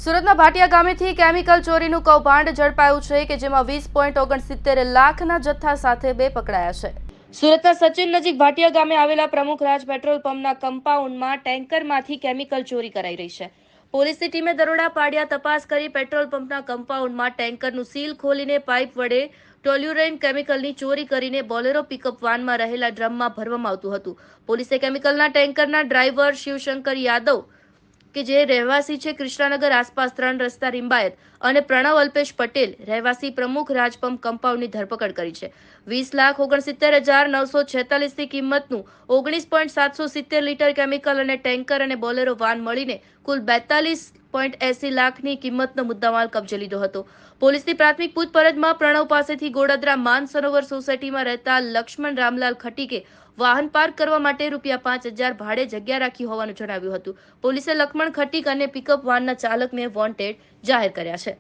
સુરતના ભાટિયા ગામેથી કેમિકલ ચોરીનું કૌભાંડ ઝડપાયું છે કે જેમાં 20.69 લાખના જથ્થા સાથે બે પકડાયા છે। સુરતના સચિન નજીક ભાટિયા ગામે આવેલા પ્રમુખરાજ પેટ્રોલ પંપના કમ્પાઉન્ડમાં ટેન્કરમાંથી કેમિકલ ચોરી કરાઈ રહી છે। પોલીસની ટીમે દરોડા પાડ્યા તપાસ કરી પેટ્રોલ પંપના કમ્પાઉન્ડમાં ટેન્કરનું સીલ ખોલીને પાઇપ વડે ટોલ્યુરેન કેમિકલની ચોરી કરીને બોલેરો પિકઅપ વાનમાં રહેલા ડ્રમમાં ભરવામાં આવતું હતું। પોલીસે કેમિકલના ટેન્કરના ડ્રાઈવર શિવશંકર યાદવ કે જે રહેવાસી છે કૃષ્ણાનગર આસપાસ 3 રસ્તા લિંબાયત અને પ્રણવ અલ્પેશ પટેલ રહેવાસી પ્રમુખ રાજપંપ કમ્પાઉન્ડની ધરપકડ કરી છે। 20,69,946 ની કિંમતનું 19.770 લીટર કેમિકલ અને ટેન્કર અને બોલેરો વાન મળીને કુલ 42.80 લાખની કિંમતનો મુદ્દામાલ કબજે લીધો હતો। પોલીસની પ્રાથમિક પૂછપરછમાં પ્રણવ પાસેથી ગોડાદરા માન સરોવર સોસાયટીમાં રહેતા લક્ષ્મણ રામલાલ ખટીકે વાહન પાર્ક કરવા માટે ₹5,000 ભાડે જગ્યા રાખી હોવાનું જણાવ્યું હતું। પોલીસે લક્ષ્મણ ખટીક અને પિકઅપ વાનના ચાલકને વોન્ટેડ જાહેર કર્યા છે।